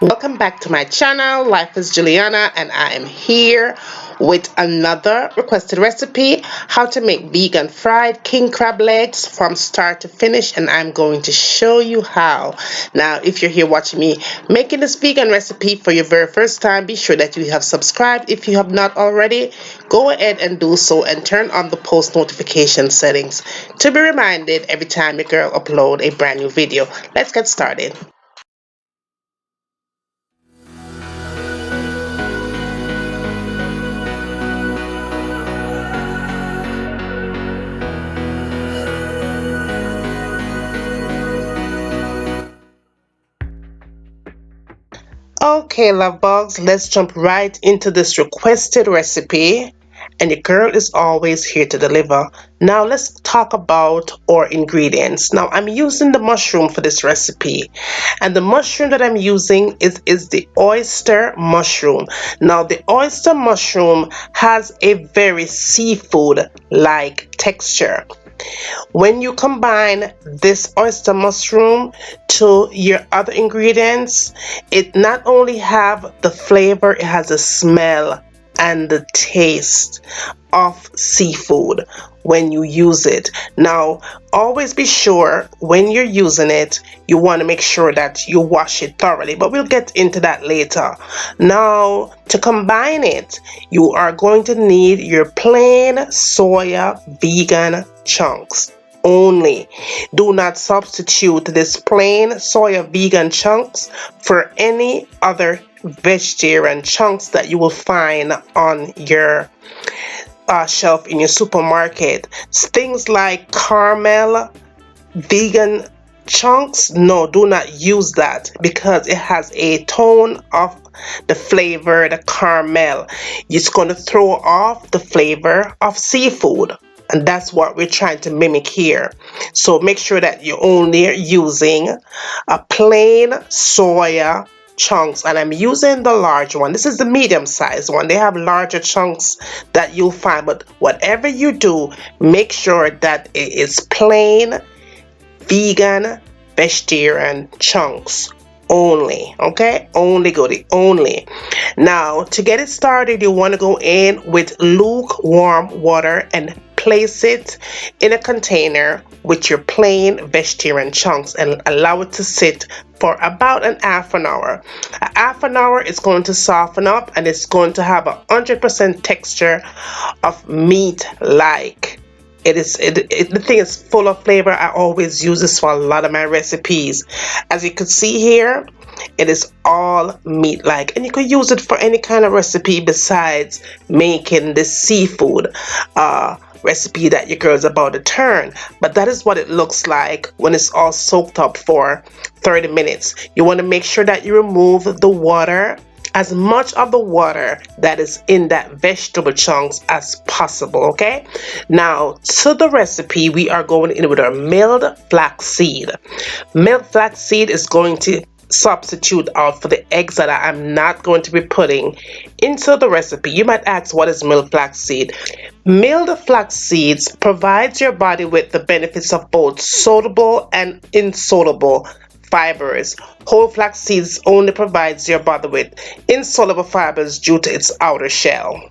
Welcome back to my channel. Life is Juliana, and I am here with another requested recipe: how to make vegan fried king crab legs from start to finish. And I'm going to show you how. Now, if you're here watching me making this vegan recipe for your very first time, be sure that you have subscribed. If you have not already, go ahead and do so, and turn on the post notification settings to be reminded every time your girl upload a brand new video. Let's get started. Okay, love bugs, let's jump right into this requested recipe. And your girl is always here to deliver. Now let's talk about our ingredients. Now I'm using the mushroom for this recipe. And the mushroom that I'm using is the oyster mushroom. Now the oyster mushroom has a very seafood-like texture. When you combine this oyster mushroom to your other ingredients, it not only have the flavor, it has the smell and the taste of seafood when you use it. Now, always be sure when you're using it, you want to make sure that you wash it thoroughly, but we'll get into that later. Now, to combine it, you are going to need your plain soya vegan chunks only. Do not substitute this plain soya vegan chunks for any other vegetarian chunks that you will find on your shelf in your supermarket. Things like caramel vegan chunks, no, do not use that because it has a tone of the flavor, the caramel. It's going to throw off the flavor of seafood, and that's what we're trying to mimic here. So make sure that you're only using a plain soya chunks, and I'm using the large one. This is the medium sized one. They have larger chunks that you'll find, but whatever you do, make sure that it is plain vegan vegetarian chunks only. Okay, only goodie, only. Now to get it started, you want to go in with lukewarm water and place it in a container with your plain vegetarian chunks and allow it to sit for about an half an hour. A half an hour is going to soften up, and it's going to have 100% texture of meat like. The thing is full of flavor. I always use this for a lot of my recipes. As you can see here, it is all meat like, and you could use it for any kind of recipe besides making this seafood recipe that your girl's about to turn. But that is what it looks like when it's all soaked up for 30 minutes. You want to make sure that you remove the water, as much of the water that is in that vegetable chunks as possible. Okay, now to the recipe, we are going in with our milled flax seed. Milled flax seed is going to substitute out for the eggs that I'm not going to be putting into the recipe. You might ask, what is milled flax seed? Milled flax seeds provides your body with the benefits of both soluble and insoluble fibers. Whole flax seeds only provides your body with insoluble fibers due to its outer shell.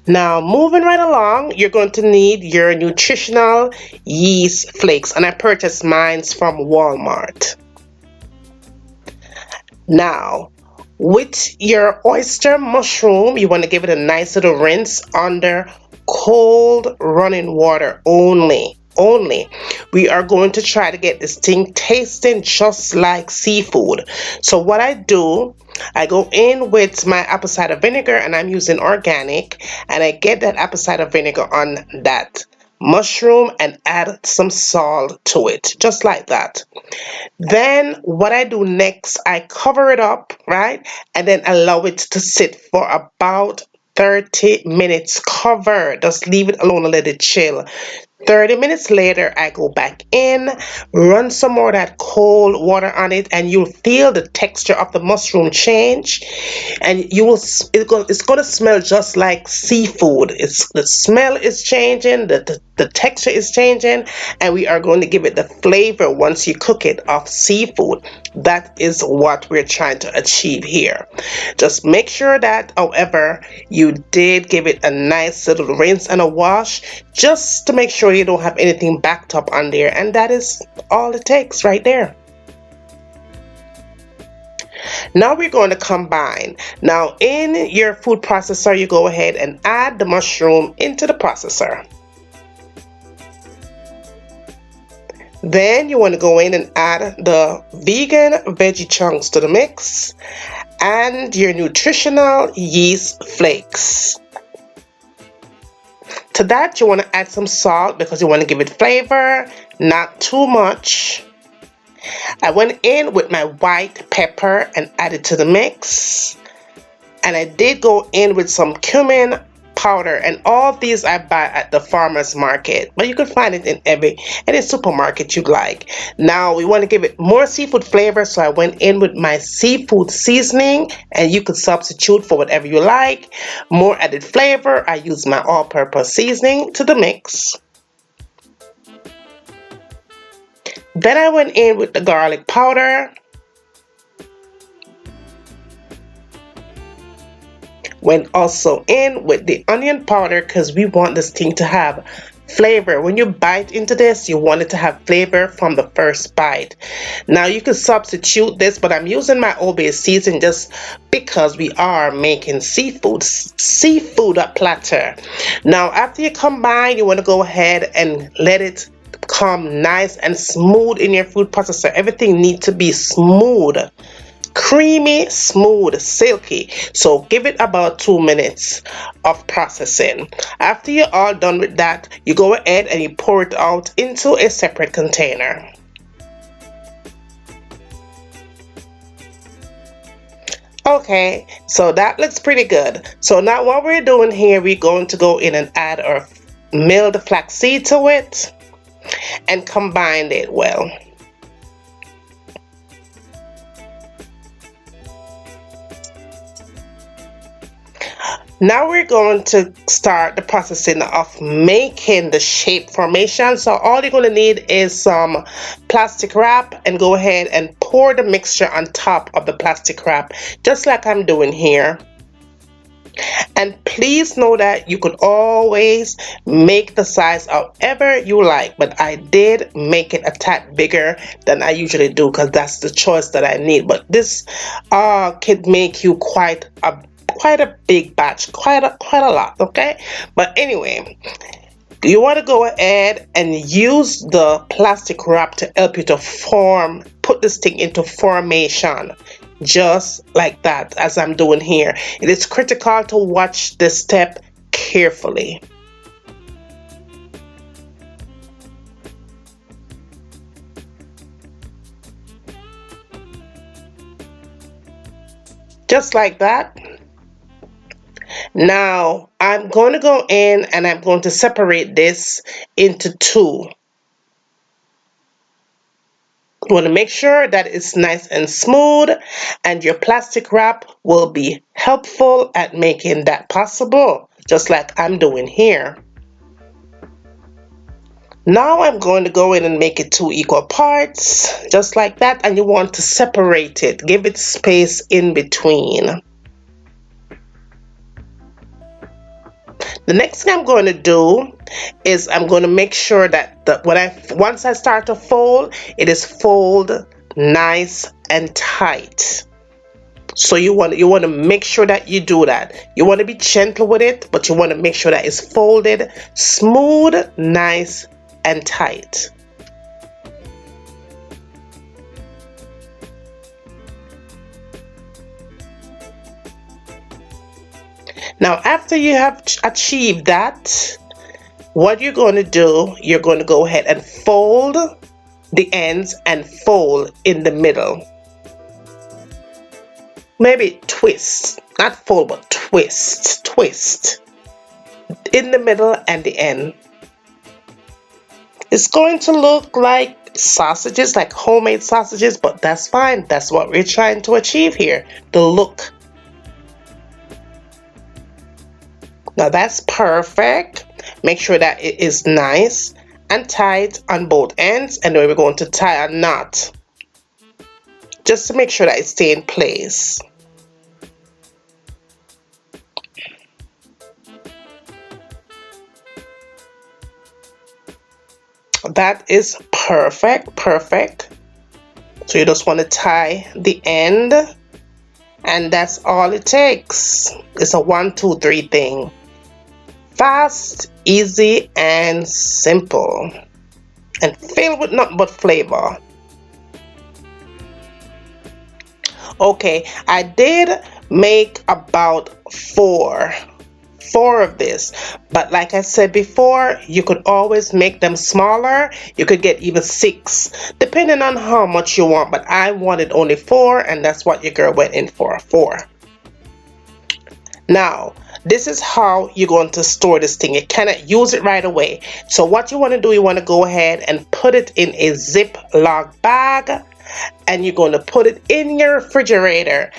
Now, moving right along, you're going to need your nutritional yeast flakes, and I purchased mine from Walmart. Now, with your oyster mushroom, you want to give it a nice little rinse under cold running water only. We are going to try to get this thing tasting just like seafood. So what I do, I go in with my apple cider vinegar, and I'm using organic, and I get that apple cider vinegar on that mushroom and add some salt to it, just like that. Then what I do next, I cover it up, right? And then allow it to sit for about 30 minutes covered. Just leave it alone and let it chill. 30 minutes later, I go back in, run some more of that cold water on it, and you'll feel the texture of the mushroom change. And you will, it's going to smell just like seafood. The smell is changing, the texture is changing, and we are going to give it the flavor once you cook it of seafood. That is what we're trying to achieve here. Just make sure that, however, you did give it a nice little rinse and a wash, just to make sure you don't have anything backed up on there, and that is all it takes right there. Now we're going to combine. Now in your food processor, you go ahead and add the mushroom into the processor. Then you want to go in and add the vegan veggie chunks to the mix and your nutritional yeast flakes. To that, you want to add some salt because you want to give it flavor, not too much. I went in with my white pepper and added to the mix. And I did go in with some cumin powder, and all of these I buy at the farmer's market, but you can find it in any supermarket you'd like. Now we want to give it more seafood flavor, so I went in with my seafood seasoning, and you could substitute for whatever you like. More added flavor, I use my all-purpose seasoning to the mix. Then I went in with the garlic powder. Went also in with the onion powder because we want this thing to have flavor. When you bite into this, you want it to have flavor from the first bite. Now you can substitute this, but I'm using my Old Bay seasoning just because we are making seafood platter. Now after you combine, you want to go ahead and let it come nice and smooth in your food processor. Everything needs to be smooth. Creamy, smooth, silky. So give it about 2 minutes of processing. After you're all done with that, you go ahead and you pour it out into a separate container. Okay, so that looks pretty good. So now what we're doing here, we're going to go in and add our milled flaxseed to it and combine it well. Now we're going to start the processing of making the shape formation. So all you're going to need is some plastic wrap, and go ahead and pour the mixture on top of the plastic wrap, just like I'm doing here. And please know that you could always make the size however you like, but I did make it a tad bigger than I usually do because that's the choice that I need. But this could make you quite a big batch, quite a lot, okay? But anyway, you want to go ahead and use the plastic wrap to help you to put this thing into formation, just like that, as I'm doing here. It is critical to watch this step carefully. Just like that. Now I'm going to go in and I'm going to separate this into two. You want to make sure that it's nice and smooth, and your plastic wrap will be helpful at making that possible, just like I'm doing here. Now I'm going to go in and make it 2 equal parts, just like that, and you want to separate it, give it space in between. The next thing I'm going to do is I'm going to make sure that once I start to fold, it is fold nice and tight. So you want to make sure that you do that. You want to be gentle with it, but you want to make sure that it's folded smooth, nice and tight. Now after you have achieved that, what you're going to do, you're going to go ahead and fold the ends and fold in the middle. Maybe twist, not fold, but twist in the middle and the end. It's going to look like sausages, like homemade sausages, but that's fine. That's what we're trying to achieve here, the look. Now that's perfect. Make sure that it is nice and tight on both ends, and then we're going to tie a knot just to make sure that it stays in place. That is perfect, perfect. So you just want to tie the end, and that's all it takes. It's a 1, 2, 3 thing. Fast, easy, and simple, and filled with nothing but flavor. Okay, I did make about four of this, but like I said before, you could always make them smaller. You could get even 6 depending on how much you want, but I wanted only 4, and that's what your girl went in for, 4. Now this is how you're going to store this thing. You cannot use it right away, so what you want to do, you want to go ahead and put it in a Ziploc bag, and you're going to put it in your refrigerator.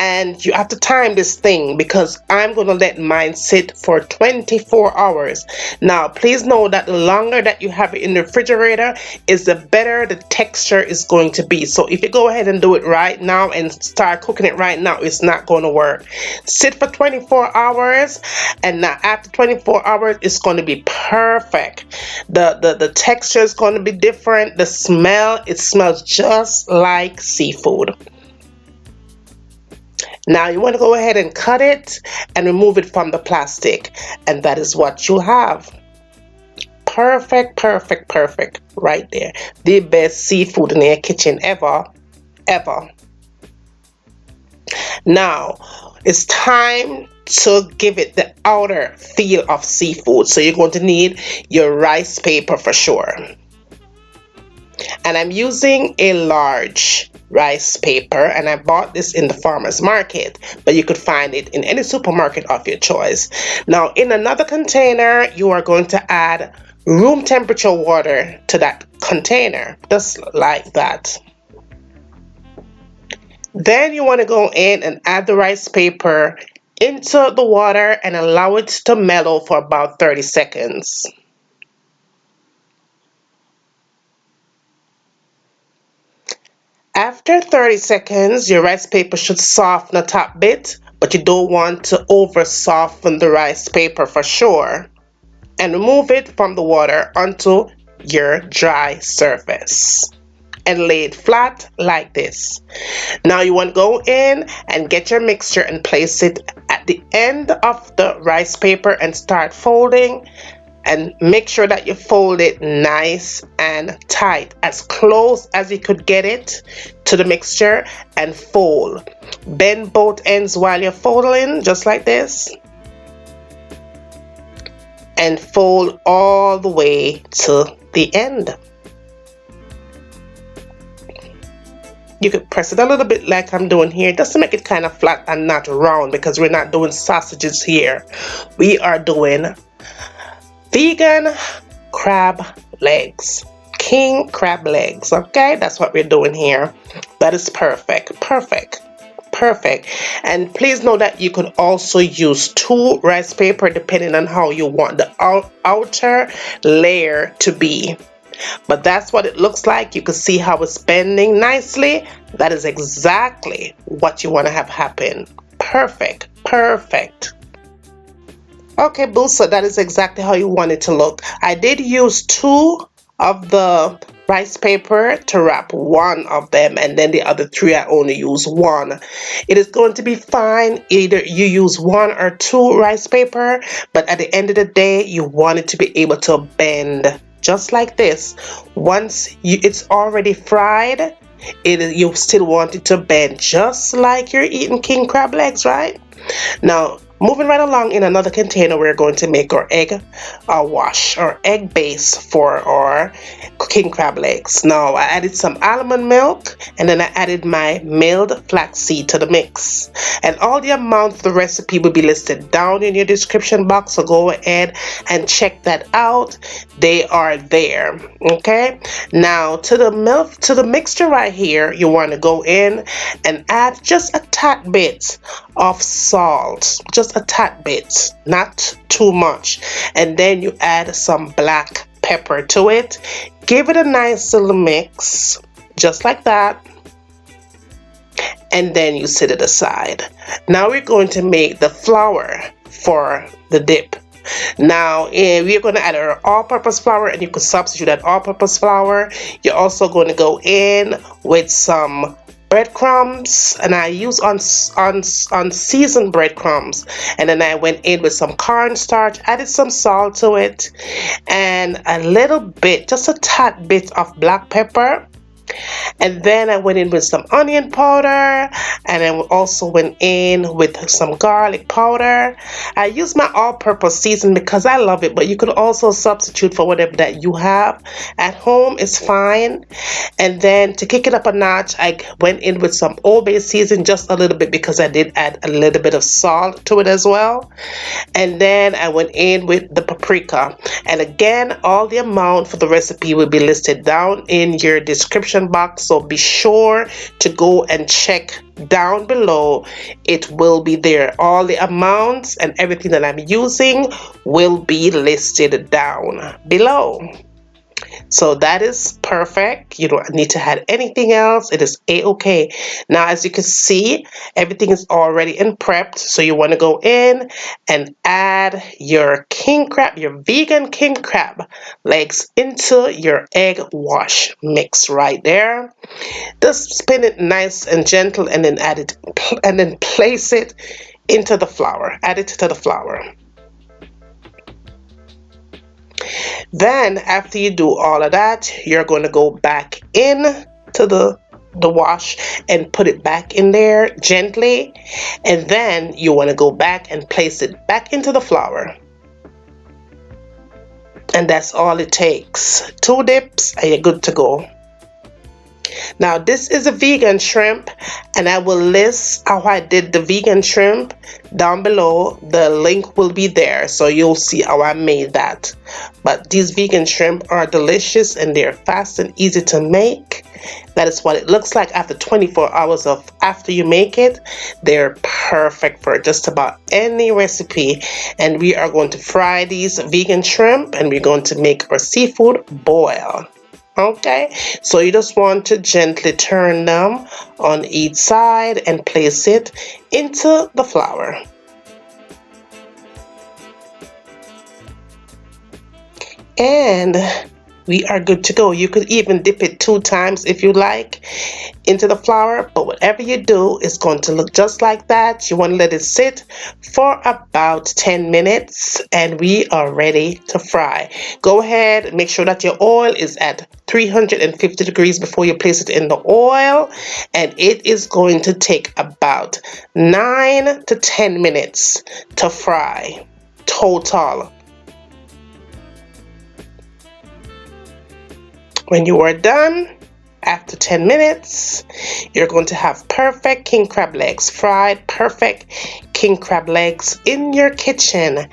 And you have to time this thing because I'm going to let mine sit for 24 hours. Now, please know that the longer that you have it in the refrigerator is the better the texture is going to be. So if you go ahead and do it right now and start cooking it right now, it's not going to work. Sit for 24 hours, and now after 24 hours, it's going to be perfect. The texture is going to be different. The smell, it smells just like seafood. Now you want to go ahead and cut it and remove it from the plastic, and that is what you have. Perfect, perfect, perfect right there. The best seafood in your kitchen ever. Now it's time to give it the outer feel of seafood, so you're going to need your rice paper for sure, and I'm using a large rice paper, and I bought this in the farmer's market, but you could find it in any supermarket of your choice. Now in another container, you are going to add room temperature water to that container, just like that. Then you want to go in and add the rice paper into the water and allow it to mellow for about 30 seconds. After 30 seconds, your rice paper should soften a top bit, but you don't want to over soften the rice paper for sure. And remove it from the water onto your dry surface and lay it flat like this. Now you want to go in and get your mixture and place it at the end of the rice paper and start folding. And make sure that you fold it nice and tight, as close as you could get it to the mixture, and fold. Bend both ends while you're folding, just like this. And fold all the way to the end. You could press it a little bit like I'm doing here, just to make it kind of flat and not round, because we're not doing sausages here. We are doing vegan crab legs, king crab legs. Okay, that's what we're doing here. That is perfect, perfect, perfect. And please know that you can also use 2 rice paper depending on how you want the outer layer to be. But that's what it looks like. You can see how it's bending nicely. That is exactly what you want to have happen. Perfect, perfect. Okay, boo, so that is exactly how you want it to look. I did use 2 of the rice paper to wrap 1 of them, and then the other 3 I only use 1. It is going to be fine either you use 1 or 2 rice paper, but at the end of the day, you want it to be able to bend just like this. Once it's already fried, you still want it to bend just like you're eating king crab legs, right? Now Moving right along, in another container, we're going to make our egg wash, or egg base for our king crab legs. Now, I added some almond milk, and then I added my milled flaxseed to the mix. And all the amount of the recipe will be listed down in your description box, so go ahead and check that out. They are there. Okay. Now, to the mixture right here, you want to go in and add just a tad bit of salt, just a tad bit, not too much, and then you add some black pepper to it. Give it a nice little mix, just like that, and then you set it aside. Now we're going to make the flour for the dip. Now we're going to add our all-purpose flour, and you can substitute that all-purpose flour. You're also going to go in with some breadcrumbs, and I use unseasoned breadcrumbs, and then I went in with some cornstarch, added some salt to it, and a little bit, just a tad bit of black pepper. And then I went in with some onion powder, and I also went in with some garlic powder. I use my all-purpose season because I love it, but you could also substitute for whatever that you have at home. It's fine. And then to kick it up a notch, I went in with some Old Bay season, just a little bit, because I did add a little bit of salt to it as well. And then I went in with the paprika. And again, all the amount for the recipe will be listed down in your description box, so be sure to go and check down below. It will be there. All the amounts and everything that I'm using will be listed down below. So that is perfect. You don't need to add anything else. It is a-okay. Now, as you can see, everything is already in prepped. So you want to go in and add your king crab, your vegan king crab legs into your egg wash mix right there. Just spin it nice and gentle, and then add it, and then place it into the flour. Add it to the flour. Then after you do all of that, you're going to go back in to the wash and put it back in there gently, and then you want to go back and place it back into the flour. And that's all it takes. 2 dips and you're good to go. Now, this is a vegan shrimp, and I will list how I did the vegan shrimp down below. The link will be there, so you'll see how I made that. But these vegan shrimp are delicious, and they're fast and easy to make. That is what it looks like after 24 hours after you make it. They're perfect for just about any recipe. And we are going to fry these vegan shrimp, and we're going to make our seafood boil. Okay, so you just want to gently turn them on each side and place it into the flour. And we are good to go. You could even dip it 2 times if you like into the flour, but whatever you do is going to look just like that. You want to let it sit for about 10 minutes, and we are ready to fry. Go ahead, make sure that your oil is at 350 degrees before you place it in the oil, and it is going to take about 9 to 10 minutes to fry total. When you are done, after 10 minutes, you're going to have perfect king crab legs, fried perfect king crab legs in your kitchen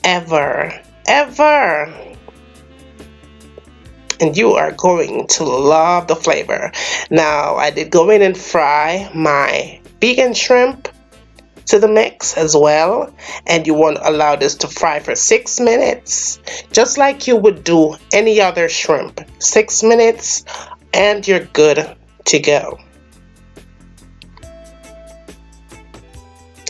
ever. And you are going to love the flavor. Now, I did go in and fry my vegan shrimp to the mix as well, and you want to allow this to fry for 6 minutes, just like you would do any other shrimp. 6 minutes and you're good to go.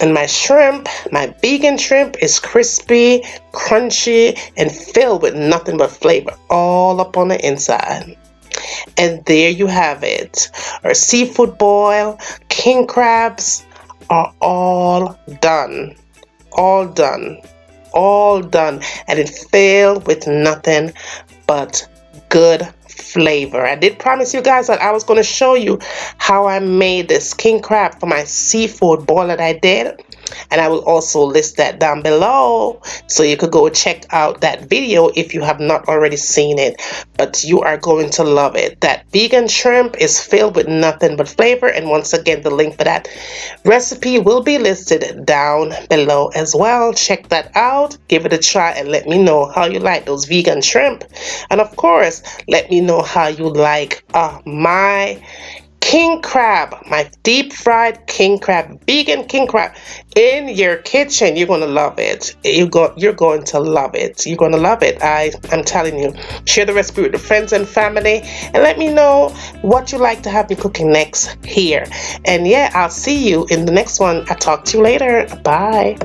And my shrimp, my vegan shrimp, is crispy, crunchy, and filled with nothing but flavor all up on the inside. And there you have it. Our seafood boil, king crabs are all done, and it filled with nothing but good flavor. I did promise you guys that I was going to show you how I made this king crab for my seafood boil that I did, and I will also list that down below so you could go check out that video if you have not already seen it. But you are going to love it. That vegan shrimp is filled with nothing but flavor, and once again the link for that recipe will be listed down below as well. Check that out, give it a try, and let me know how you like those vegan shrimp. And of course, let me know how you like my king crab, my deep fried king crab, vegan king crab in your kitchen. You're gonna love it. You're going to love it. You're gonna love it. I'm telling you. Share the recipe with your friends and family, and let me know what you like to have me cooking next here. And yeah, I'll see you in the next one. I'll talk to you later. Bye.